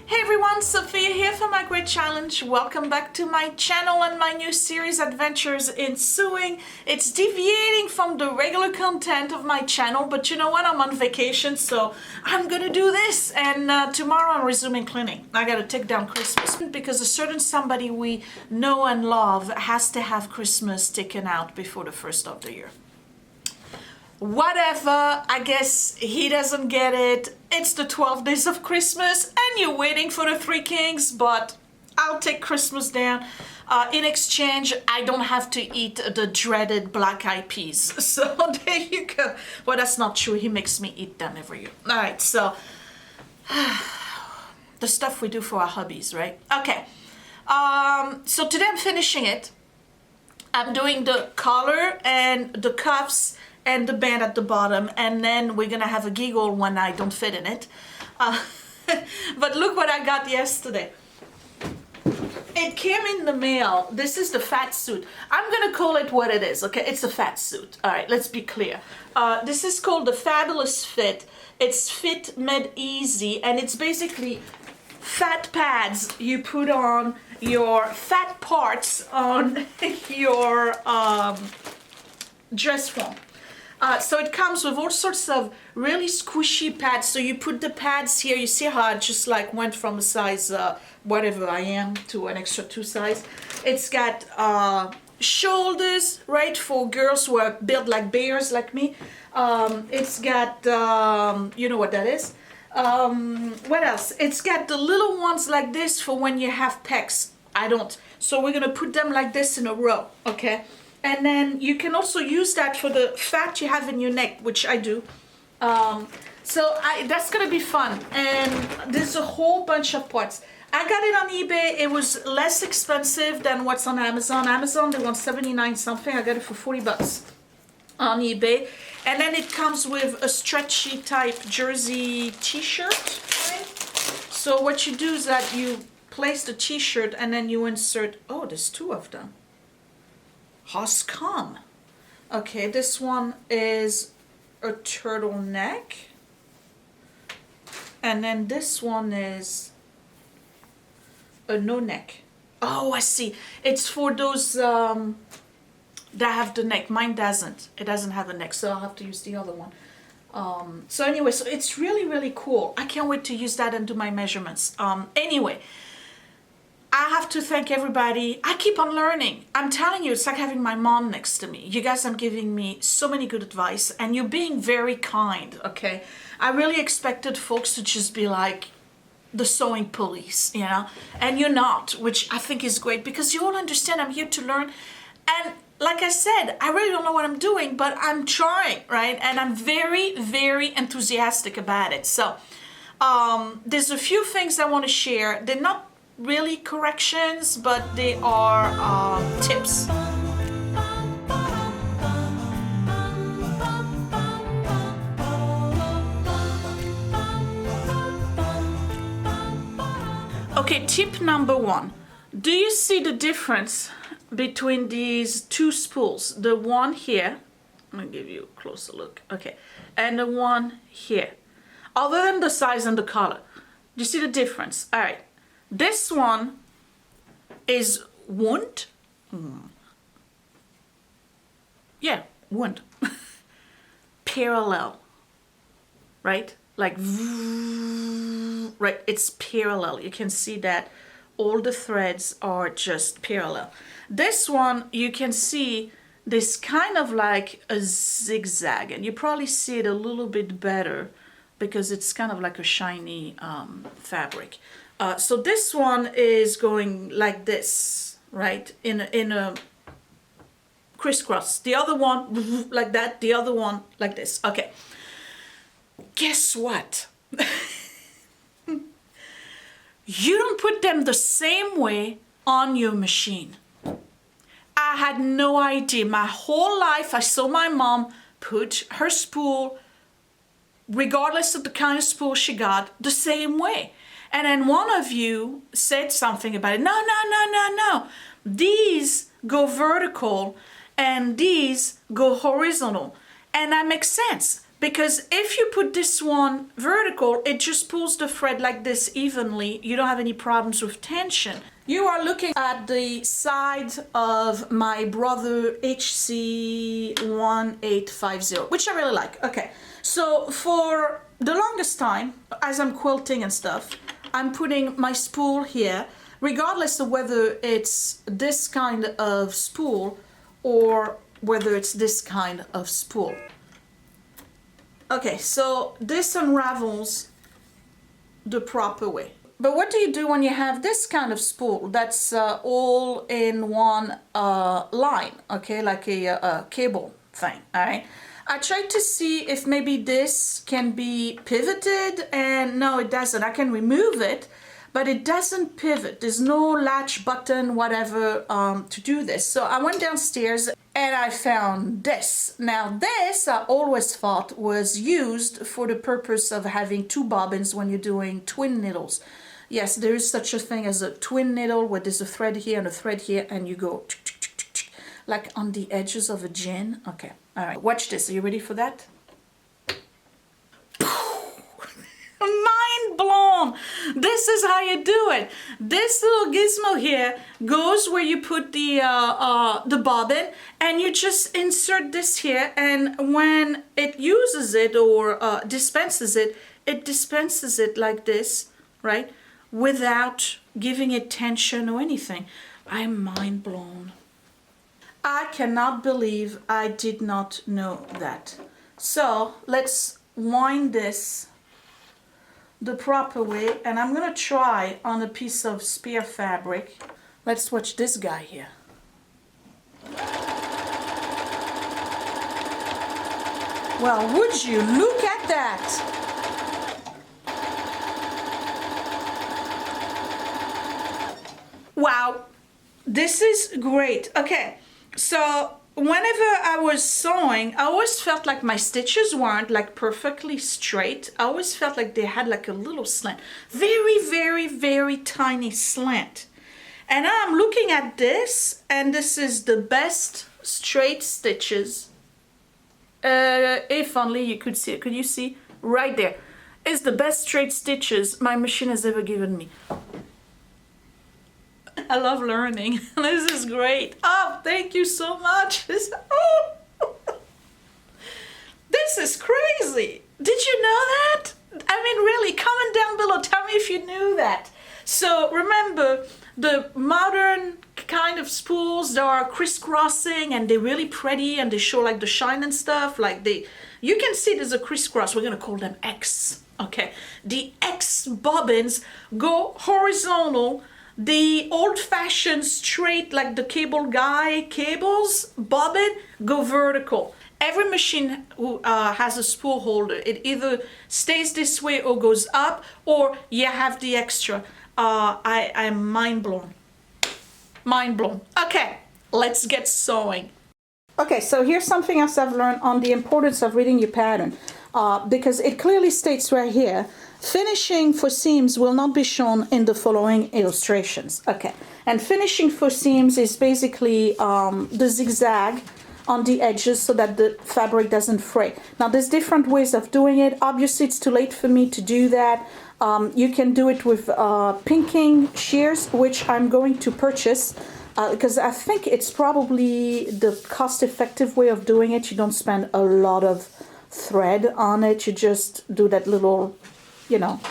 Hey everyone, Sophia here for my great challenge. Welcome back to my channel and my new series Adventures in Sewing. It's deviating from the regular content of my channel, but you know what? I'm on vacation, so I'm gonna do this. And tomorrow I'm resuming cleaning. I gotta take down Christmas because a certain somebody we know and love has to have Christmas taken out before the first of the year. Whatever, I guess he doesn't get it. It's the 12 days of Christmas and you're waiting for the Three Kings, but I'll take Christmas down. In exchange, I don't have to eat the dreaded black eyed peas. So there you go. Well, that's not true. He makes me eat them every year. All right, so the stuff we do for our hobbies, right? Okay, so today I'm finishing it. I'm doing the collar and the cuffs and the band at the bottom, and then we're gonna have a giggle when I don't fit in it. But look what I got yesterday. It came in the mail. This is the fat suit. I'm gonna call it what it is, okay? It's a fat suit. All right, let's be clear. This is called the Fabulous Fit. It's fit made easy, and it's basically fat pads you put on your fat parts on your dress form. So it comes with all sorts of really squishy pads. So you put the pads here. You see how I just like went from a size whatever I am to an extra 2 size. It's got shoulders, right, for girls who are built like bears like me. It's got, you know what that is. What else? It's got the little ones like this for when you have pecs. I don't. So we're gonna put them like this in a row, okay? And then you can also use that for the fat you have in your neck, which I do. That's gonna be fun. And there's a whole bunch of parts. I got it on eBay. It was less expensive than what's on Amazon. Amazon, they want 79 something. I got it for 40 bucks on eBay. And then it comes with a stretchy type jersey t-shirt. Right? So what you do is that you place the t-shirt and then you insert, oh, there's 2 of them. Has come. Okay, this one is a turtleneck. And then this one is a no neck. Oh, I see. It's for those that have the neck. Mine doesn't. It doesn't have a neck, so I'll have to use the other one. So anyway, so it's really, really cool. I can't wait to use that and do my measurements. Anyway, I have to thank everybody. I keep on learning. I'm telling you, it's like having my mom next to me. You guys are giving me so many good advice and you're being very kind, okay? I really expected folks to just be like the sewing police, you know? And you're not, which I think is great because you all understand I'm here to learn. And like I said, I really don't know what I'm doing, but I'm trying, right? And I'm very, very enthusiastic about it. So there's a few things I want to share. They're not really corrections, but they are tips. Okay, tip number 1. Do you see the difference between these 2 spools? The one here, I'm gonna give you a closer look, okay, and the one here. Other than the size and the color, do you see the difference? All right. This one is wound. Yeah, wound. Parallel, right? Like, right, it's parallel. You can see that all the threads are just parallel. This one, you can see this kind of like a zigzag, and you probably see it a little bit better because it's kind of like a shiny fabric. So this one is going like this, right? In a crisscross. The other one like that. The other one like this. Okay. Guess what? You don't put them the same way on your machine. I had no idea. My whole life I saw my mom put her spool, regardless of the kind of spool she got, the same way. And then one of you said something about it. No. These go vertical and these go horizontal. And that makes sense, because if you put this one vertical, it just pulls the thread like this evenly. You don't have any problems with tension. You are looking at the side of my Brother HC1850, which I really like. Okay, so for the longest time, as I'm quilting and stuff, I'm putting my spool here, regardless of whether it's this kind of spool or whether it's this kind of spool. Okay, so this unravels the proper way. But what do you do when you have this kind of spool that's all in one line, okay, like a cable thing, all right? I tried to see if maybe this can be pivoted, and no, it doesn't. I can remove it, but it doesn't pivot. There's no latch button, whatever, to do this. So I went downstairs and I found this. Now this I always thought was used for the purpose of having two bobbins when you're doing twin needles. Yes, there is such a thing as a twin needle where there's a thread here and a thread here, and you go like on the edges of a gin. Okay, all right, watch this. Are you ready for that? Mind blown. This is how you do it. This little gizmo here goes where you put the bobbin, and you just insert this here, and when it uses it or dispenses it, it dispenses it like this, right? Without giving it tension or anything. I'm mind blown. I cannot believe I did not know that. So let's wind this the proper way, and I'm gonna try on a piece of spare fabric. Let's watch this guy here. Well, would you look at that? Wow, this is great. Okay, so whenever I was sewing, I always felt like my stitches weren't like perfectly straight. I always felt like they had like a little slant. Very, very, very tiny slant. And I'm looking at this, and this is the best straight stitches. If only you could see it. Could you see? Right there. It's the best straight stitches my machine has ever given me. I love learning. This is great. Oh, thank you so much. This is crazy. Did you know that? I mean, really, comment down below. Tell me if you knew that. So remember, the modern kind of spools that are crisscrossing, and they're really pretty, and they show like the shine and stuff. Like you can see there's a crisscross. We're gonna call them X. Okay. The X bobbins go horizontal. The old-fashioned straight, like the cable guy cables, bobbin, go vertical. Every machine who has a spool holder, it either stays this way or goes up, or you have the extra. I'm mind blown. Mind blown. Okay, let's get sewing. Okay, so here's something else I've learned on the importance of reading your pattern, because it clearly states right here, finishing for seams will not be shown in the following illustrations. Okay, and finishing for seams is basically the zigzag on the edges so that the fabric doesn't fray. Now there's different ways of doing it. Obviously it's too late for me to do that. You can do it with pinking shears, which I'm going to purchase because I think it's probably the cost-effective way of doing it. You don't spend a lot of thread on it. You just do that little, you know,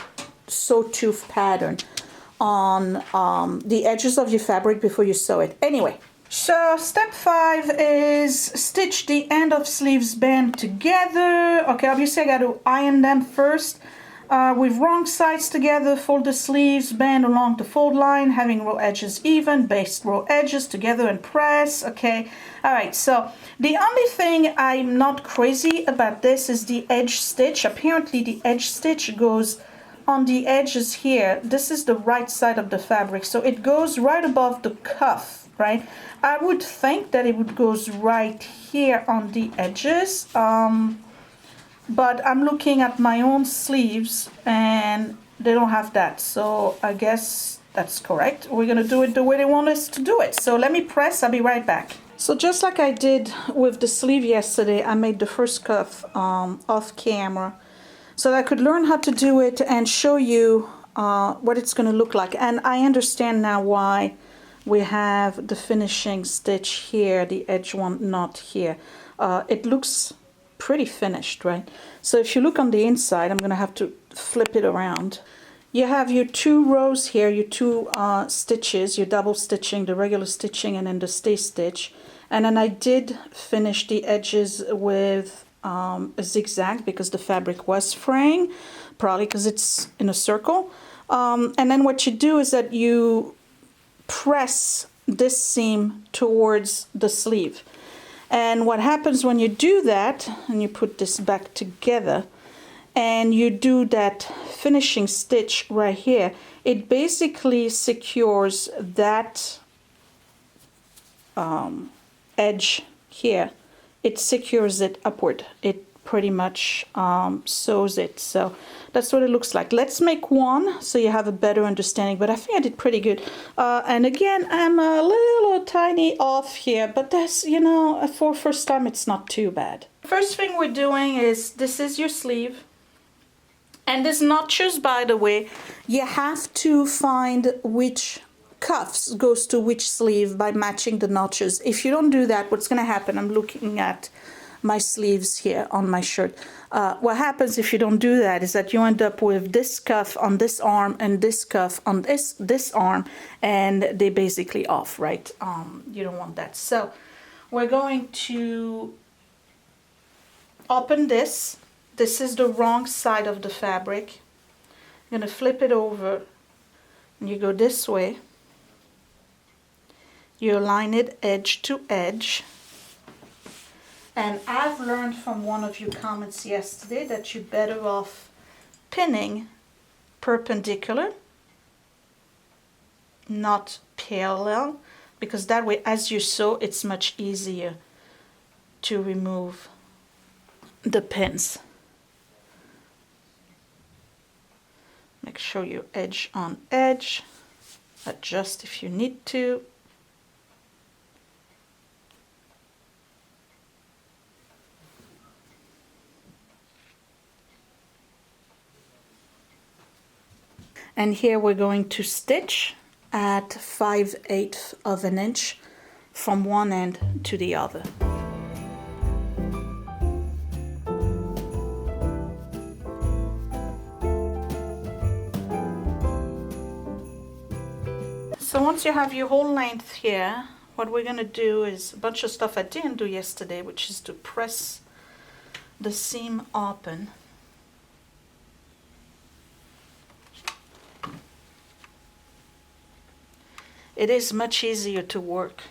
sawtooth pattern on the edges of your fabric before you sew it. Anyway, so step 5 is stitch the end of sleeves band together. Okay, obviously I got to iron them first. With wrong sides together, fold the sleeves band along the fold line, having row edges even, baste row edges together and press. Okay, all right, so the only thing I'm not crazy about this is the edge stitch. Apparently the edge stitch goes on the edges here. This is the right side of the fabric, so it goes right above the cuff, right? I would think that it would goes right here on the edges. But I'm looking at my own sleeves and they don't have that, so I guess that's correct. We're gonna do it the way they want us to do it. So let me press, I'll be right back. So just like I did with the sleeve yesterday, I made the first cuff off camera so that I could learn how to do it and show you what it's going to look like. And I understand now why we have the finishing stitch here, the edge one not here. It looks pretty finished, right? So if you look on the inside, I'm going to have to flip it around. You have your 2 rows here, your 2 stitches, your double stitching, the regular stitching, and then the stay stitch. And then I did finish the edges with a zigzag because the fabric was fraying, probably because it's in a circle. And then what you do is that you press this seam towards the sleeve. And what happens when you do that, and you put this back together, and you do that finishing stitch right here, it basically secures that edge here. It secures it upward. It pretty much sews it. So that's what it looks like. Let's make one so you have a better understanding, but I think I did pretty good. And again, I'm a little tiny off here, but that's, you know, for first time it's not too bad. First thing we're doing is, this is your sleeve. And these notches, by the way, you have to find which cuffs goes to which sleeve by matching the notches. If you don't do that, what's going to happen, I'm looking at my sleeves here on my shirt. What happens if you don't do that is that you end up with this cuff on this arm and this cuff on this arm, and they're basically off, right? You don't want that. So we're going to open this. This is the wrong side of the fabric. I'm going to flip it over, and you go this way. You align it edge to edge. And I've learned from one of your comments yesterday that you're better off pinning perpendicular, not parallel, because that way as you sew, it's much easier to remove the pins. Make sure you edge on edge, adjust if you need to. And here we're going to stitch at 5/8 of an inch from one end to the other. So once you have your whole length here, what we're going to do is a bunch of stuff I didn't do yesterday, which is to press the seam open. It is much easier to work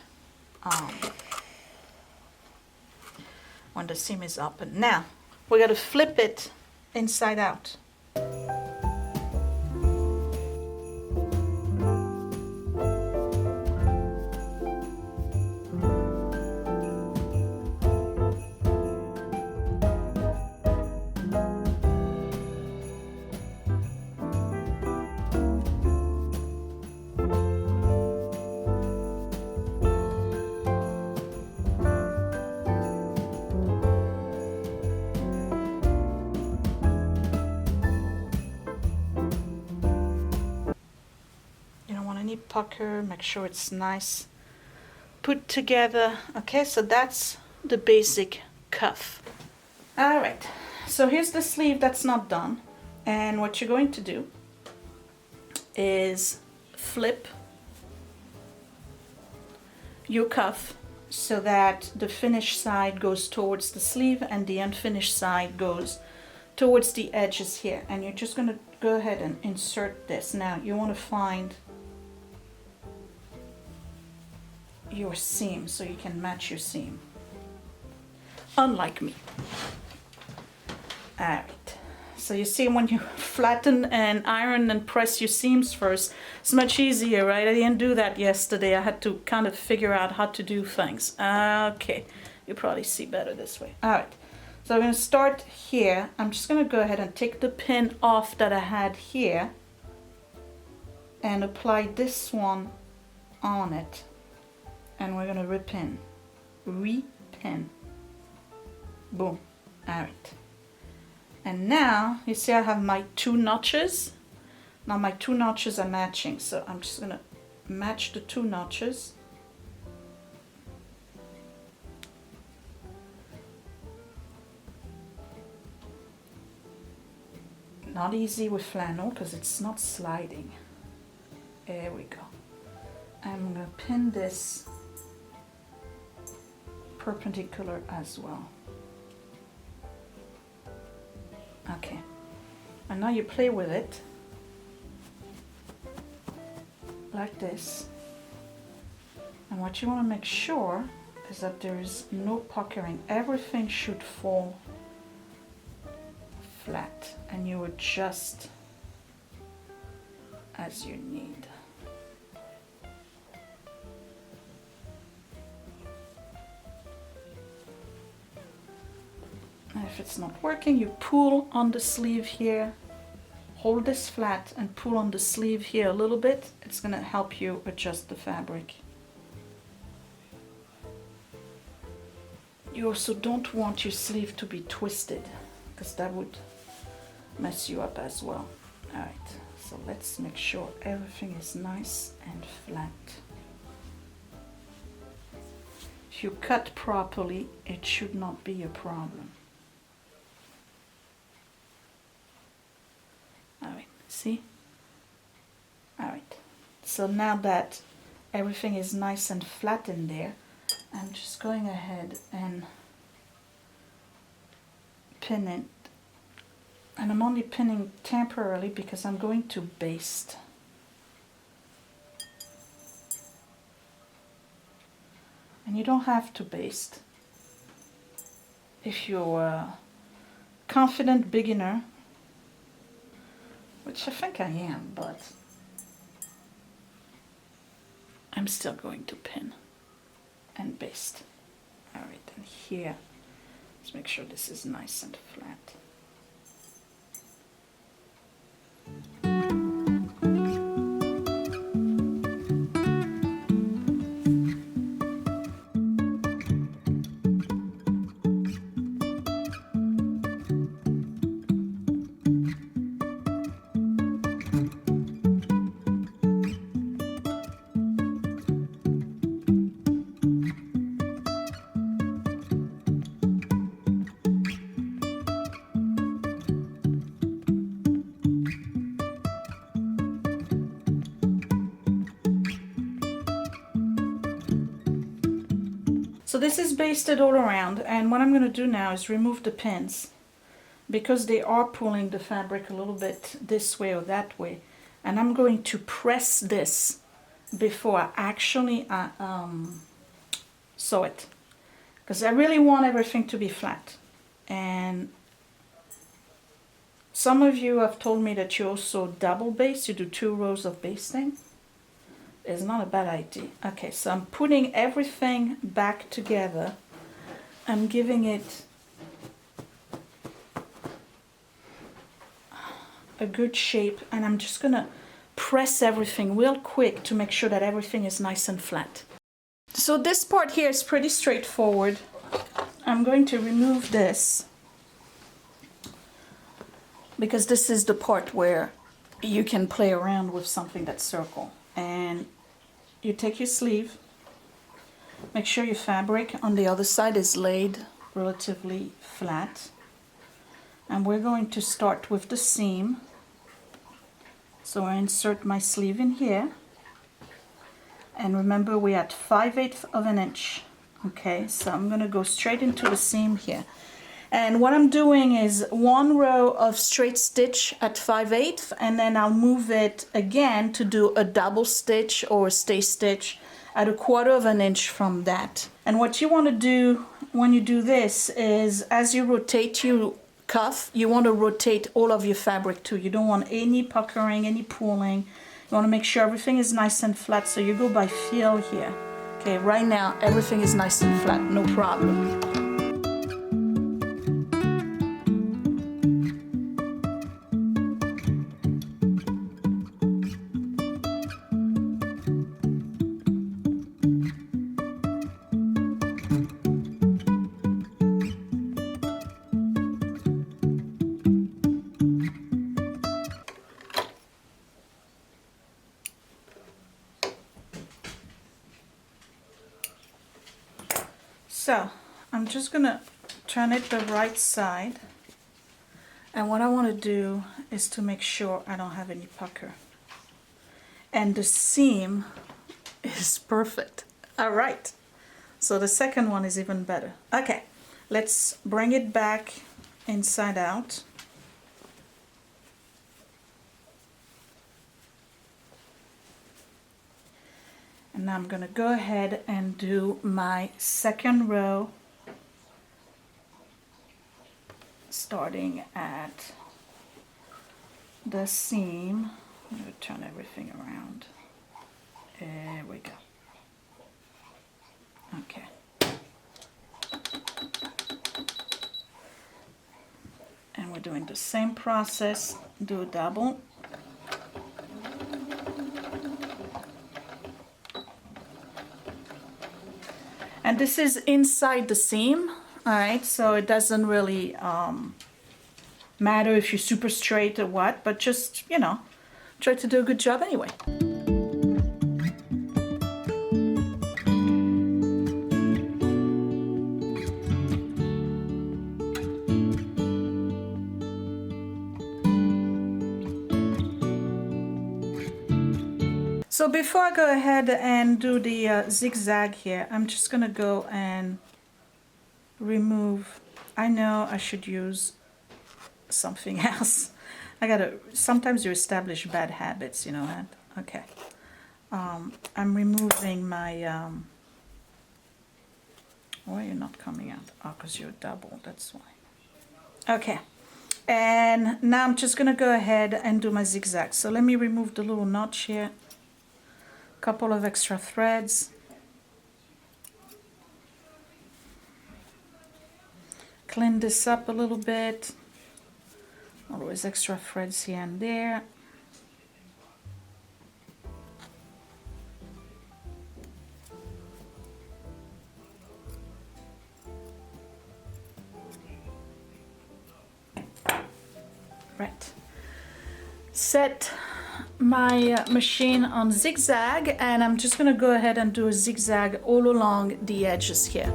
when the seam is open. Now, we're going to flip it inside out. Pucker, make sure it's nice put together. Okay, so that's the basic cuff. All right, so here's the sleeve that's not done, and what you're going to do is flip your cuff so that the finished side goes towards the sleeve and the unfinished side goes towards the edges here, and you're just going to go ahead and insert this. Now you want to find your seam so you can match your seam, unlike me. Alright, so you see, when you flatten and iron and press your seams first, it's much easier, right? I didn't do that yesterday. I had to kind of figure out how to do things. Okay, you probably see better this way. Alright, so I'm going to start here. I'm just going to go ahead and take the pin off that I had here and apply this one on it. And we're going to repin. repin. Boom. All right. And now you see I have my 2 notches. Now my 2 notches are matching, so I'm just gonna match the 2 notches. Not easy with flannel because it's not sliding. There we go. I'm gonna pin this perpendicular as well. Okay, and now you play with it like this, and what you want to make sure is that there is no puckering. Everything should fall flat, and you adjust as you need. If it's not working, you pull on the sleeve here, hold this flat and pull on the sleeve here a little bit. It's going to help you adjust the fabric. You also don't want your sleeve to be twisted because that would mess you up as well. Alright, so let's make sure everything is nice and flat. If you cut properly, it should not be a problem. Alright, see? Alright, so now that everything is nice and flat in there, I'm just going ahead and pin it. And I'm only pinning temporarily because I'm going to baste. And you don't have to baste. If you're a confident beginner, which I think I am, but I'm still going to pin and baste. Alright, and here, let's make sure this is nice and flat. So this is basted all around, and what I'm going to do now is remove the pins because they are pulling the fabric a little bit this way or that way, and I'm going to press this before I actually sew it because I really want everything to be flat. And some of you have told me that you also double baste, you do 2 rows of basting. It's not a bad idea. Okay, so I'm putting everything back together. I'm giving it a good shape, and I'm just gonna press everything real quick to make sure that everything is nice and flat. So this part here is pretty straightforward. I'm going to remove this because this is the part where you can play around with something that's circle. And you take your sleeve, make sure your fabric on the other side is laid relatively flat, and we're going to start with the seam. So I insert my sleeve in here, and remember we're at 5/8 of an inch. Okay, so I'm going to go straight into the seam here. And what I'm doing is 1 row of straight stitch at 5/8, and then I'll move it again to do a double stitch or a stay stitch at 1/4 of an inch from that. And what you want to do when you do this is, as you rotate your cuff, you want to rotate all of your fabric too. You don't want any puckering, any pulling. You want to make sure everything is nice and flat, so you go by feel here. Okay, right now everything is nice and flat, no problem. I'm just gonna turn it the right side. And what I want to do is to make sure I don't have any pucker. And the seam is perfect. All right. So the second one is even better. Okay, let's bring it back inside out. And now I'm gonna go ahead and do my second row, starting at the seam. I'm gonna turn everything around. There we go. Okay. And we're doing the same process, do a double. And this is inside the seam, all right, so it doesn't really matter if you're super straight or what, but just, you know, try to do a good job anyway. So before I go ahead and do the zigzag here, I'm just gonna go and remove. I know I should use something else. Sometimes you establish bad habits, you know that? Okay. I'm removing my, why you're not coming out? Oh, because you're double, that's why. Okay. And now I'm just gonna go ahead and do my zigzag. So let me remove the little notch here. Couple of extra threads. Clean this up a little bit. Always extra threads here and there. Right. Set my machine on zigzag, and I'm just going to go ahead and do a zigzag all along the edges here.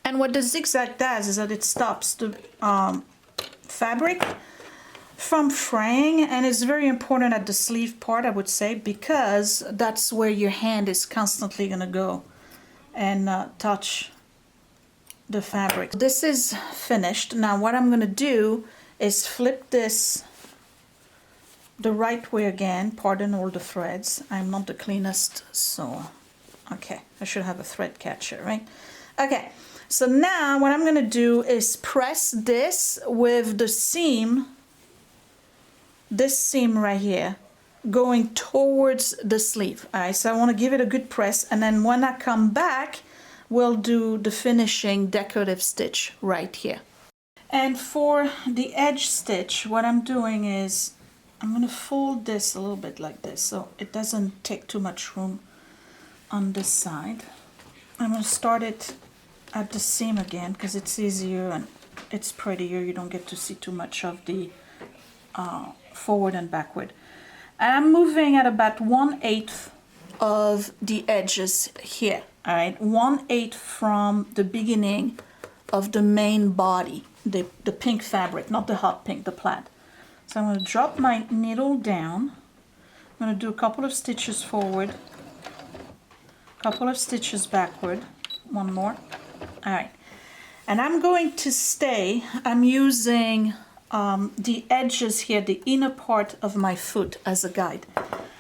And what the zigzag does is that it stops the fabric from fraying, and it's very important at the sleeve part, I would say, because that's where your hand is constantly going to go and touch the fabric. This is finished. Now what I'm going to do is flip this the right way again. Pardon all the threads. I'm not the cleanest, so okay, I should have a thread catcher, right? Okay, so now what I'm going to do is press this with the seam, this seam right here, going towards the sleeve. All right, so I want to give it a good press, and then when I come back, we'll do the finishing decorative stitch right here. And for the edge stitch, what I'm doing is I'm going to fold this a little bit like this, so it doesn't take too much room on this side. I'm going to start it at the seam again because it's easier and it's prettier. You don't get to see too much of the forward and backward. And I'm moving at about 1/8 of the edges here. All right, 1/8 from the beginning of the main body, the pink fabric, not the hot pink, the plaid. So I'm going to drop my needle down. I'm going to do a couple of stitches forward, a couple of stitches backward, one more. All right, and I'm going to stay, I'm using the edges here, the inner part of my foot as a guide.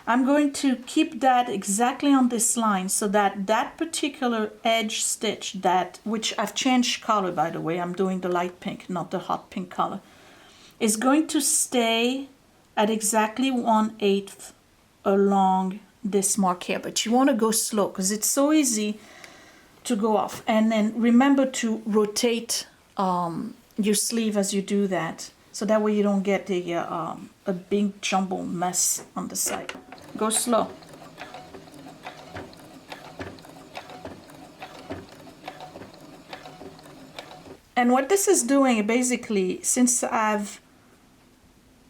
I'm going to keep that exactly on this line so that that particular edge stitch, which I've changed color by the way, I'm doing the light pink, not the hot pink color, is going to stay at exactly 1/8 along this mark here. But you want to go slow because it's so easy to go off. And then remember to rotate your sleeve as you do that, so that way you don't get a big jumble mess on the side. Go slow. And what this is doing, basically, since I've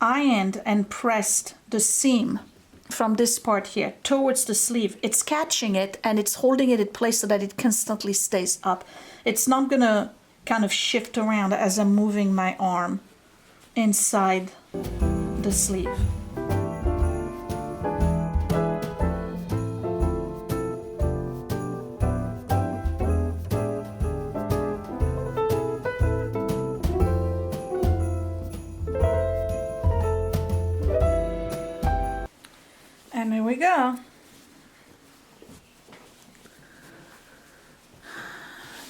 ironed and pressed the seam from this part here towards the sleeve, it's catching it and it's holding it in place so that it constantly stays up. It's not gonna kind of shift around as I'm moving my arm inside the sleeve. And here we go.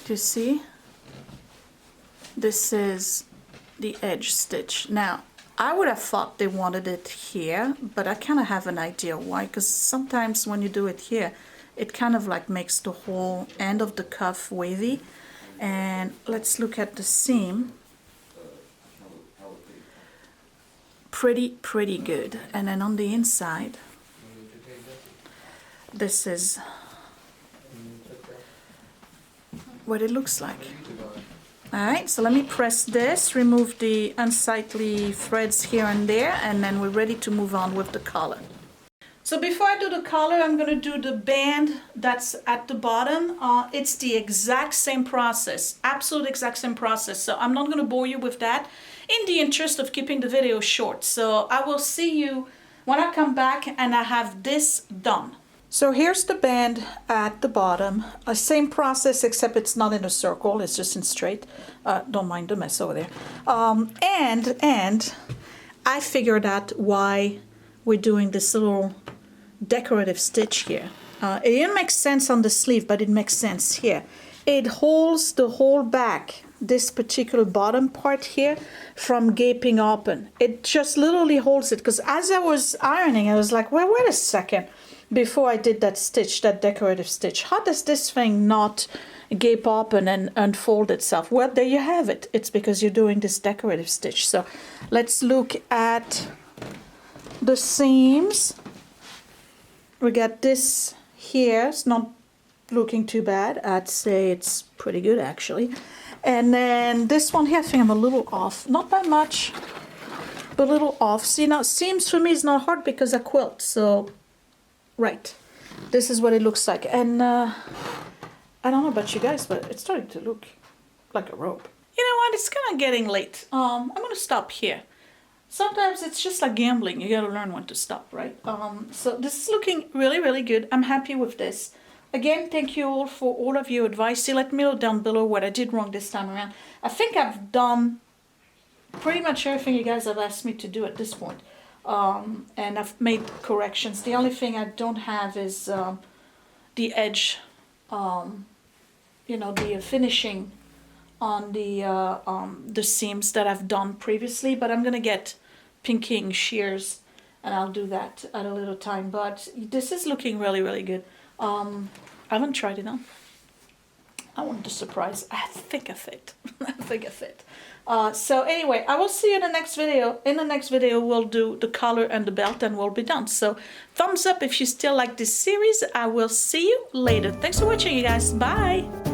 Do you see? This is the edge stitch. Now, I would have thought they wanted it here, but I kind of have an idea why, because sometimes when you do it here, it kind of like makes the whole end of the cuff wavy. And let's look at the seam. Pretty good. And then on the inside, this is what it looks like. Alright, so let me press this, remove the unsightly threads here and there, and then we're ready to move on with the collar. So before I do the collar, I'm going to do the band that's at the bottom. It's the exact same process, absolute exact same process. So I'm not going to bore you with that in the interest of keeping the video short. So I will see you when I come back and I have this done. So here's the band at the bottom. Same process, except it's not in a circle, it's just in straight. Don't mind the mess over there. And I figured out why we're doing this little decorative stitch here. It didn't make sense on the sleeve, but it makes sense here. It holds the whole back, this particular bottom part here, from gaping open. It just literally holds it, because as I was ironing, I was like, well, wait a second. Before I did that stitch, that decorative stitch, how does this thing not gape open and unfold itself? Well, there you have it. It's because you're doing this decorative stitch. So let's look at the seams. We got this here. It's not looking too bad. I'd say it's pretty good, actually. And then this one here, I think I'm a little off. Not by much, but a little off. See, now seams for me is not hard because I quilt, so... Right, this is what it looks like, and I don't know about you guys, but it's starting to look like a robe. You know what, it's kind of getting late. I'm gonna stop here. Sometimes it's just like gambling, you gotta learn when to stop, right? So this is looking really good. I'm happy with this. Again, thank you all for all of your advice. You let me know down below what I did wrong this time around. I think I've done pretty much everything you guys have asked me to do at this point. And I've made corrections. The only thing I don't have is the edge, you know, the finishing on the seams that I've done previously, but I'm gonna get pinking shears and I'll do that at a little time. But this is looking really good. I haven't tried it on. I wanted to surprise. I think I fit. I think I fit. So anyway, I will see you in the next video. In the next video, we'll do the collar and the belt and we'll be done. So thumbs up if you still like this series. I will see you later. Thanks for watching, you guys. Bye.